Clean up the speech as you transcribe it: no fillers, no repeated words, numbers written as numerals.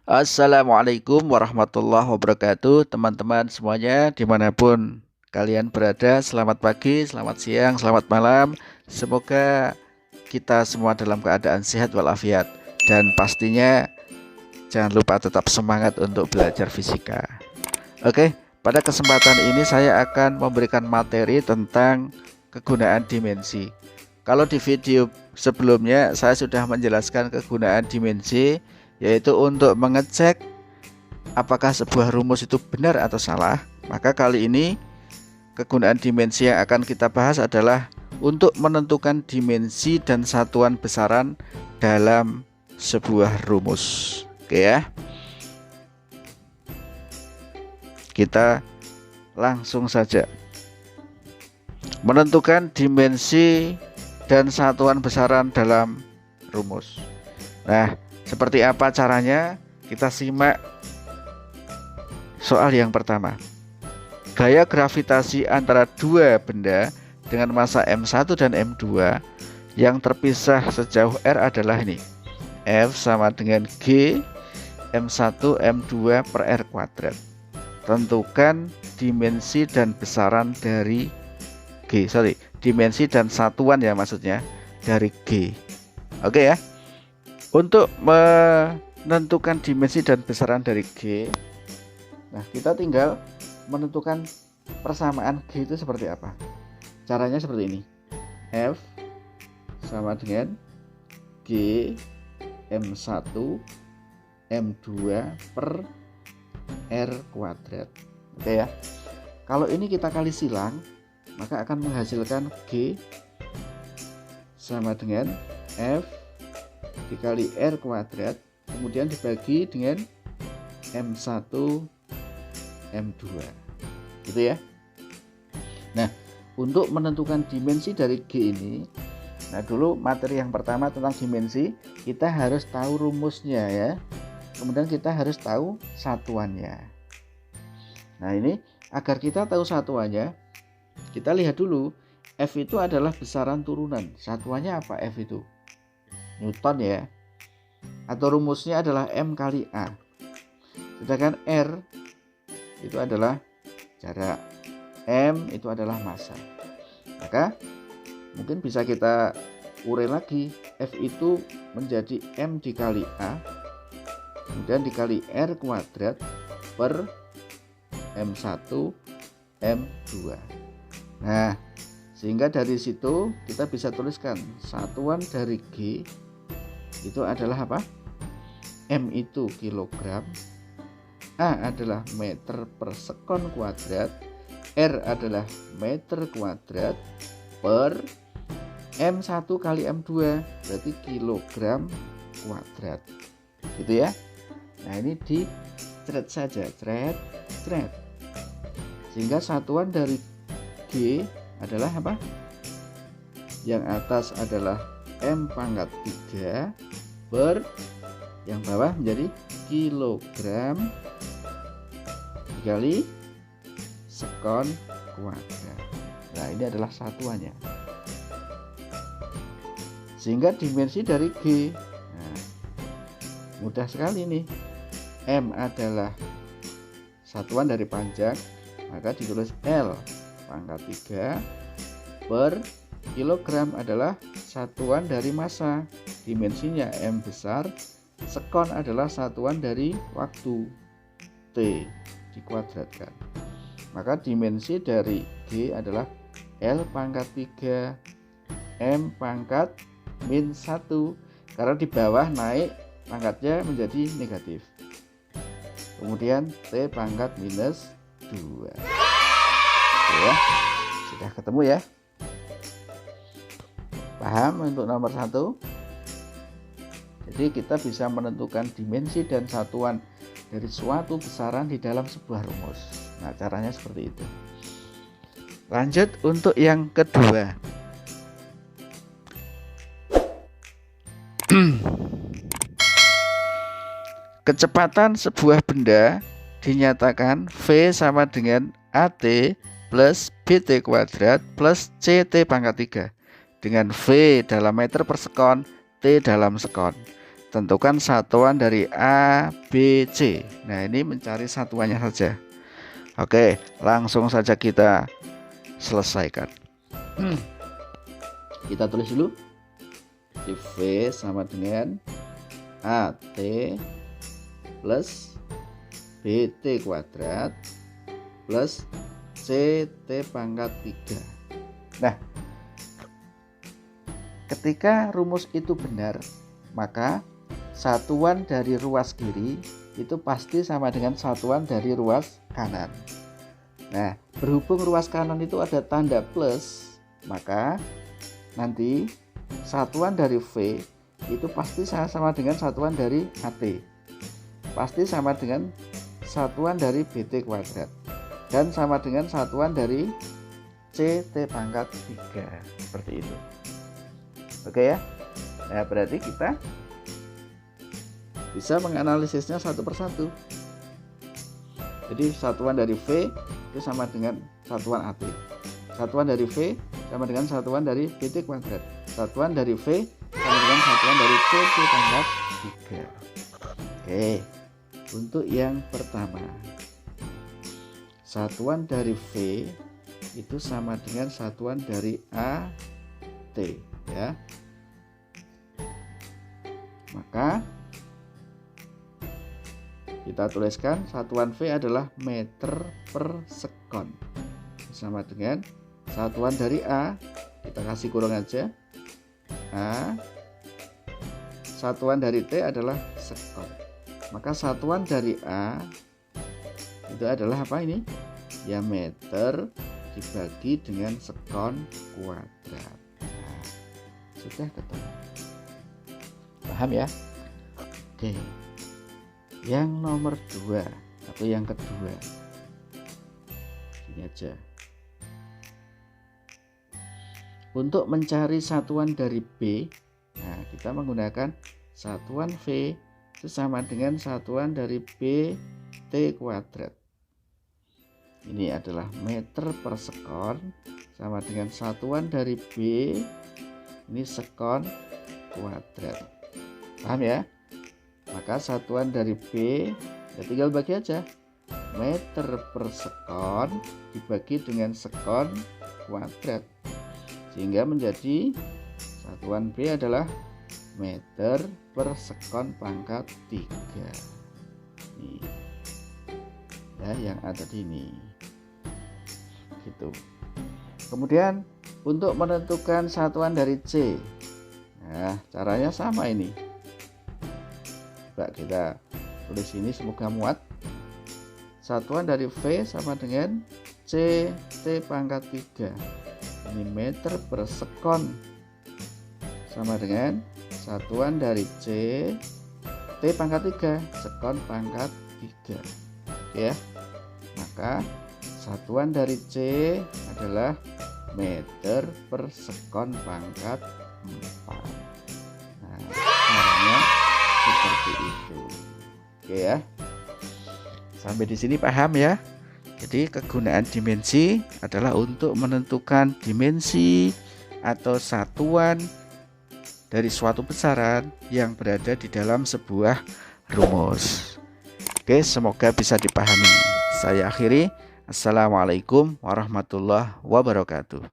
Assalamualaikum warahmatullahi wabarakatuh. Teman-teman semuanya dimanapun kalian berada, selamat pagi, selamat siang, selamat malam. Semoga kita semua dalam keadaan sehat walafiat. Dan pastinya jangan lupa tetap semangat untuk belajar fisika. Oke, pada kesempatan ini saya akan memberikan materi tentang kegunaan dimensi. Kalau di video sebelumnya saya sudah menjelaskan kegunaan dimensi, yaitu untuk mengecek apakah sebuah rumus itu benar atau salah. Maka kali ini kegunaan dimensi yang akan kita bahas adalah untuk menentukan dimensi dan satuan besaran dalam sebuah rumus. Oke ya, kita langsung saja menentukan dimensi dan satuan besaran dalam rumus. Nah, seperti apa caranya? Kita simak soal yang pertama. Gaya gravitasi antara dua benda dengan massa M1 dan M2 yang terpisah sejauh R adalah ini. F sama dengan G M1 M2 per R kuadrat. Tentukan dimensi dan besaran dari dimensi dan satuan ya maksudnya dari G. Oke ya. Untuk menentukan dimensi dan besaran dari G, nah kita tinggal menentukan persamaan G itu seperti apa. Caranya seperti ini. F sama dengan G M1 M2 per R kuadrat. Oke ya. Kalau ini kita kali silang, maka akan menghasilkan G sama dengan F dikali R kuadrat, kemudian dibagi dengan M1 M2 gitu ya. Nah, untuk menentukan dimensi dari G ini, nah dulu materi yang pertama tentang dimensi, kita harus tahu rumusnya ya, kemudian kita harus tahu satuannya. Nah ini agar kita tahu satuannya, kita lihat dulu F itu adalah besaran turunan. Satuannya apa F itu? Newton ya. Atau rumusnya adalah M kali A. Sedangkan R itu adalah jarak, M itu adalah massa. Maka mungkin bisa kita urai lagi. F itu menjadi M dikali A, kemudian dikali R kuadrat per M1 M2. Nah, sehingga dari situ kita bisa tuliskan satuan dari G itu adalah apa? M itu kilogram, A adalah meter per sekon kuadrat, R adalah meter kuadrat per M1 kali M2 berarti kilogram kuadrat. Gitu ya. Nah, ini di thread saja, thread. Sehingga satuan dari G adalah apa? Yang atas adalah M pangkat 3 per yang bawah menjadi kilogram dikali sekon kuadrat. Nah, ini adalah satuannya. Sehingga dimensi dari G, nah, mudah sekali nih. M adalah satuan dari panjang, maka ditulis L pangkat 3 per kilogram adalah satuan dari massa, dimensinya M besar, sekon adalah satuan dari waktu T dikuadratkan. Maka dimensi dari G adalah L pangkat 3 M pangkat min 1, karena di bawah naik pangkatnya menjadi negatif. Kemudian T pangkat minus 2. Ya, sudah ketemu ya. Paham untuk nomor 1? Jadi kita bisa menentukan dimensi dan satuan dari suatu besaran di dalam sebuah rumus. Nah, caranya seperti itu. Lanjut untuk yang kedua. Kecepatan sebuah benda dinyatakan V sama dengan AT plus BT kuadrat plus CT pangkat 3 dengan V dalam meter per sekon, T dalam sekon. tentukan satuan dari A, B, C. Nah, ini mencari satuannya saja. Oke, langsung saja kita selesaikan. Kita tulis dulu. V sama dengan AT plus BT kuadrat plus CT pangkat 3. Nah, ketika rumus itu benar, maka satuan dari ruas kiri itu pasti sama dengan satuan dari ruas kanan. Nah, berhubung ruas kanan itu ada tanda plus, maka nanti satuan dari V itu pasti sama dengan satuan dari AT, pasti sama dengan satuan dari BT kuadrat, dan sama dengan satuan dari CT pangkat 3. Seperti itu. Oke ya. Nah, berarti kita bisa menganalisisnya satu persatu. Jadi satuan dari V itu sama dengan satuan AT, satuan dari V sama dengan satuan dari BT kuadrat, satuan dari V sama dengan satuan dari CT pangkat 3. Oke, untuk yang pertama, satuan dari V itu sama dengan satuan dari AT ya. Maka kita tuliskan satuan V adalah meter per sekon, sama dengan satuan dari A, kita kasih kurung aja, A, satuan dari T adalah sekon. Maka satuan dari A itu adalah apa ini? Ya, meter dibagi dengan sekon kuadrat. Nah, sudah ketemu. Paham ya? Oke. Yang nomor 2 atau yang kedua, ini aja. Untuk mencari satuan dari B, nah kita menggunakan satuan V itu sama dengan satuan dari BT kuadrat. Ini adalah meter per sekon sama dengan satuan dari B, ini sekon kuadrat. Paham ya? Maka satuan dari B ya tinggal bagi aja, meter per sekon dibagi dengan sekon kuadrat, sehingga menjadi satuan B adalah meter per sekon pangkat 3. Nih ya, yang ada di ini gitu. Kemudian untuk menentukan satuan dari C, nah caranya sama ini. Coba kita tulis ini, semoga muat. Satuan dari V sama dengan CT pangkat 3. Ini meter per sekon sama dengan satuan dari C T pangkat 3 sekon pangkat 3. Oke ya. Maka satuan dari C adalah meter per sekon pangkat 4. Nah, caranya seperti itu. Oke ya. Sampai di sini paham ya? Jadi kegunaan dimensi adalah untuk menentukan dimensi atau satuan dari suatu besaran yang berada di dalam sebuah rumus. Oke, semoga bisa dipahami. Saya akhiri. Assalamualaikum warahmatullahi wabarakatuh.